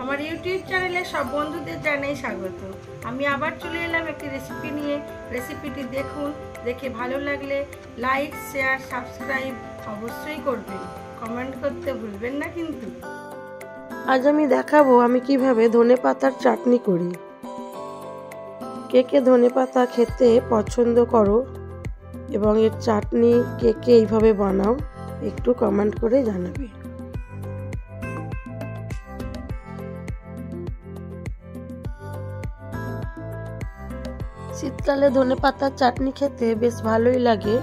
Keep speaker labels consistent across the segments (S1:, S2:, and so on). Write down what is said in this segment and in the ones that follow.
S1: আমার ইউটিউব চ্যানেলে সব বন্ধুদের জানাই স্বাগত। আমি আবার চলে এলাম একটি রেসিপি নিয়ে। রেসিপিটি দেখুন, দেখে ভালো লাগলে লাইক, শেয়ার, সাবস্ক্রাইব অবশ্যই করবেন। কমেন্ট করতে ভুলবেন না কিন্তু।
S2: আজ আমি দেখাবো আমি কিভাবে ধনেপাতার চাটনি করি। কে কে ধনেপাতা খেতে পছন্দ করো এবং এর চাটনি কে কে এইভাবে বানাও একটু কমেন্ট করে জানাবে। শীতকালে ধনেপাতার চাটনি খেতে বেশ ভালোই লাগে।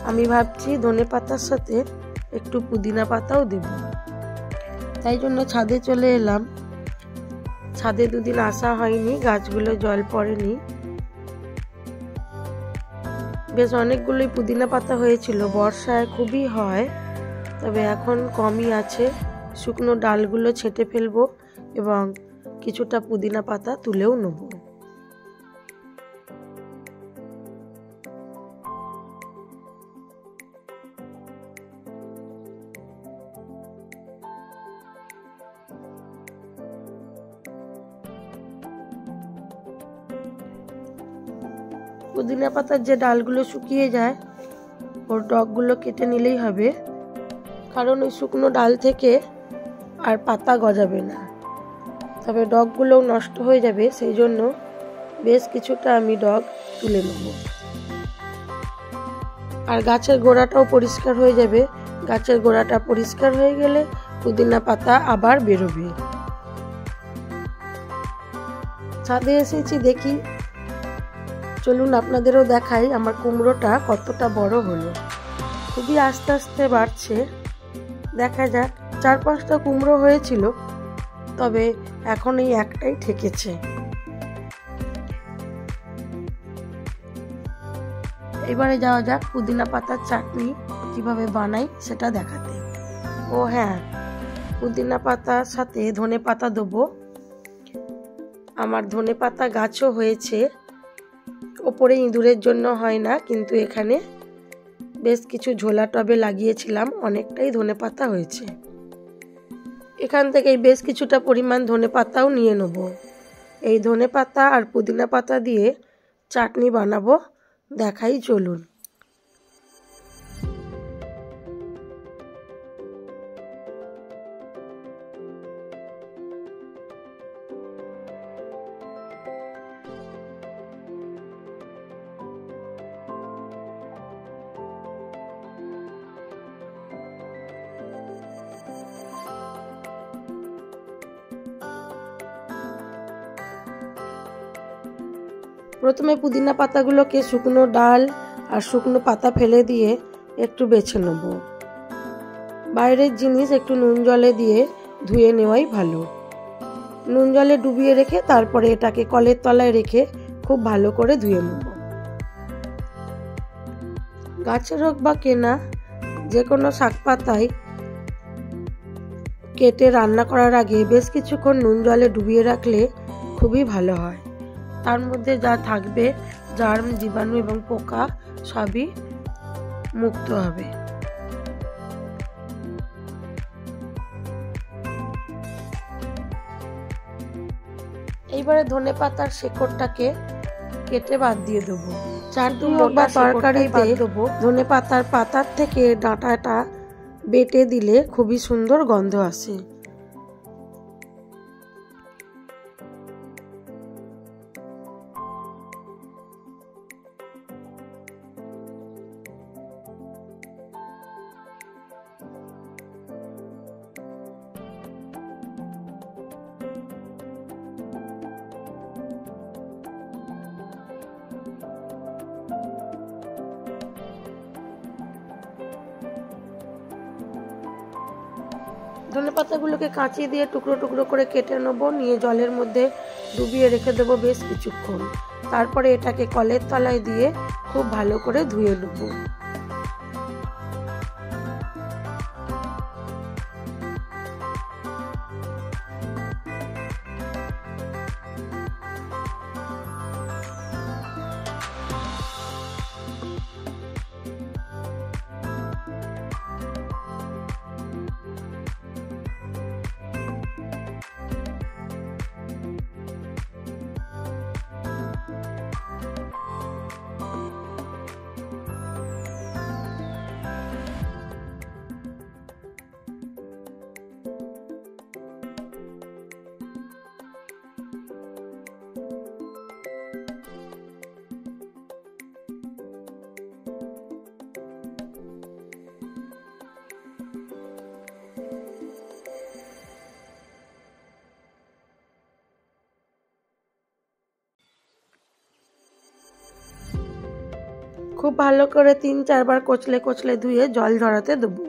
S2: আমি ভাবছি ধনেপাতার সাথে একটু পুদিনা পাতাও দেব, তাই জন্য ছাদে চলে এলাম। ছাদে দুদিন আসা হয়নি, গাছগুলো জল পড়েনি। বেশ অনেকগুলোই পুদিনা পাতা হয়েছিল, বর্ষায় খুবই হয়, তবে এখন কমই আছে। শুকনো ডালগুলো ছেঁটে ফেলবো এবং কিছুটা পুদিনা পাতা তুলেও নেব। পুদিনা পাতার যে ডালগুলো শুকিয়ে যায় ওর ডগগুলো কেটে নিলেই হবে, কারণ ওই শুকনো ডাল থেকে আর পাতা গজাবে না, তবে ডগগুলোও নষ্ট হয়ে যাবে। সেই জন্য বেশ কিছুটা আমি ডগ তুলে নেব। আর গাছের গোড়াটাও পরিষ্কার হয়ে যাবে। গাছের গোড়াটা পরিষ্কার হয়ে গেলে পুদিনা পাতা আবার বেরোবে। ছাদে এসেছি, দেখি, চলুন আপনাদেরও দেখাই আমার কুমড়োটা কতটা বড় হলো। খুবই আস্তে আস্তে বাড়ছে। দেখা যাক। 4-5টা কুমড়ো হয়েছিল, তবে এখন এই একটাই ঠেকেছে। এবারে যাওয়া যাক পুদিনা পাতার চাটনি কিভাবে বানাই সেটা দেখাতে। ও হ্যাঁ, পুদিনা পাতার সাথে ধনে পাতা দেবো। আমার ধনে পাতা গাছও হয়েছে, ওপরে ইঁদুরের জন্য হয় না, কিন্তু এখানে বেশ কিছু ঝোলা টবে লাগিয়েছিলাম, অনেকটাই ধনে পাতা হয়েছে। এখান থেকে বেশ কিছুটা পরিমাণ ধনে পাতাও নিয়ে নেব। এই ধনে পাতা আর পুদিনা পাতা দিয়ে চাটনি বানাবো, দেখাই চলুন। প্রথমে পুদিনা পাতাগুলোকে শুকনো ডাল আর শুকনো পাতা ফেলে দিয়ে একটু বেছে নেব। বাইরের জিনিস একটু নুন জলে দিয়ে ধুয়ে নেওয়াই ভালো। নুন জলে ডুবিয়ে রেখে তারপরে এটাকে কলের তলায় রেখে খুব ভালো করে ধুয়ে নেব। গাছের হোক বা কেনা যে কোনো শাক পাতায় কেটে রান্না করার আগে বেশ কিছুক্ষণ নুন জলে ডুবিয়ে রাখলে খুবই ভালো হয়। তার মধ্যে যা থাকবে জার্ম, জীবাণু এবং পোকা সবই মুক্ত হবে। এইবারে ধনে পাতার শেকড়টাকে কেটে বাদ দিয়ে দেবো। চাটনি বা তরকারিতে ধনে পাতার পাতার থেকে ডাঁটাটা বেটে দিলে খুবই সুন্দর গন্ধ আসে। ধনেপাতাগুলোকে কাঁচি দিয়ে টুকরো টুকরো করে কেটে নেবো, নিয়ে জলের মধ্যে ডুবিয়ে রেখে দেবো বেশ কিছুক্ষণ। তারপরে এটাকে কলের তলায় দিয়ে খুব ভালো করে ধুয়ে নেবো। খুব ভালো করে 3-4 বার কচলে কচলে ধুয়ে জল ঝরাতে দেবো।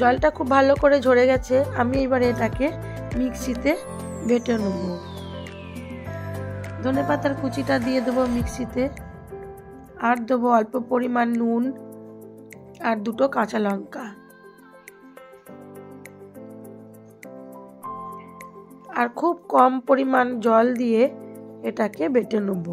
S2: জলটা খুব ভালো করে ঝরে গেছে। আমি এবারে এটাকে মিক্সিতে বেটে নেব। ধনেপাতার কুচিটা দিয়ে দেবো মিক্সিতে, আর দেবো অল্প পরিমাণ নুন আর 2টো কাঁচা লঙ্কা, আর খুব কম পরিমাণ জল দিয়ে এটাকে বেটে নেব।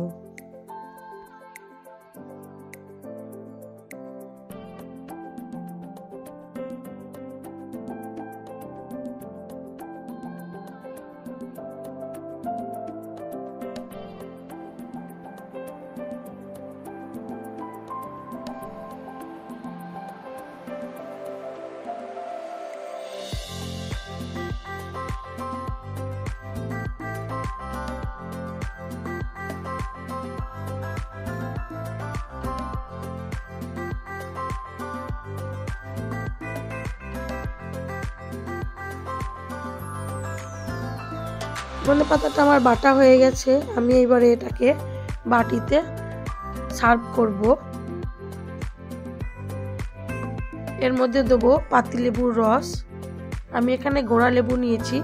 S2: ধনেপাতাটা আমার বাটা হয়ে গেছে। আমি এবারে এটাকে বাটিতে সার্ভ করব। এর মধ্যে দেবো পাতিলেবুর রস। আমি এখানে গোড়া লেবু নিয়েছি।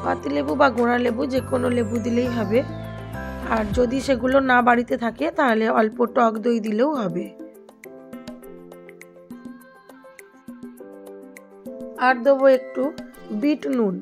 S2: পাতিলেবু বা গোড়া লেবু যে কোনো লেবু দিলেই হবে, আর যদি সেগুলো না বাড়িতে থাকে তাহলে অল্প টক দই দিলেও হবে। আর দেবো একটু বিট নুন।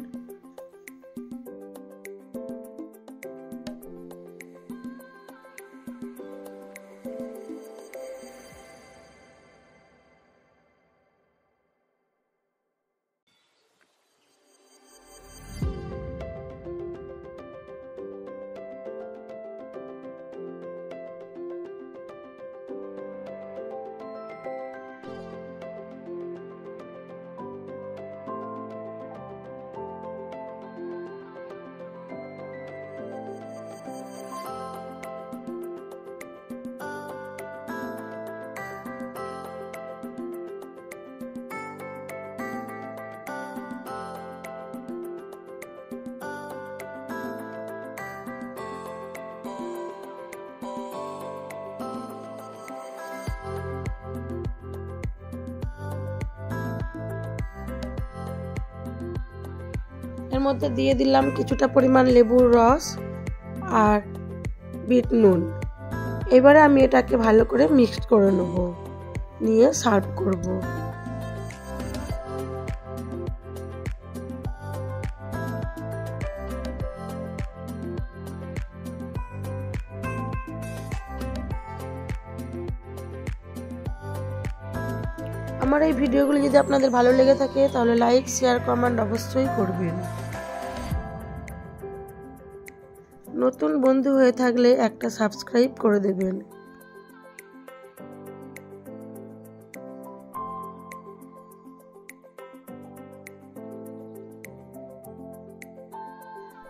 S2: এর মধ্যে দিয়ে দিলাম কিছুটা পরিমাণ লেবুর রস আর বিট নুন। এবারে আমি এটাকে ভালো করে মিক্সড করে নেব, নিয়ে সার্ভ করব। আমার এই ভিডিওগুলো যদি আপনাদের ভালো লেগে থাকে তাহলে লাইক, শেয়ার, কমেন্ট অবশ্যই করবেন। নতুন বন্ধু হয়ে থাকলে একটা সাবস্ক্রাইব করে দেবেন।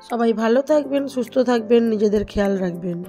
S2: সবাই ভালো থাকবেন, সুস্থ থাকবেন, নিজেদের খেয়াল রাখবেন।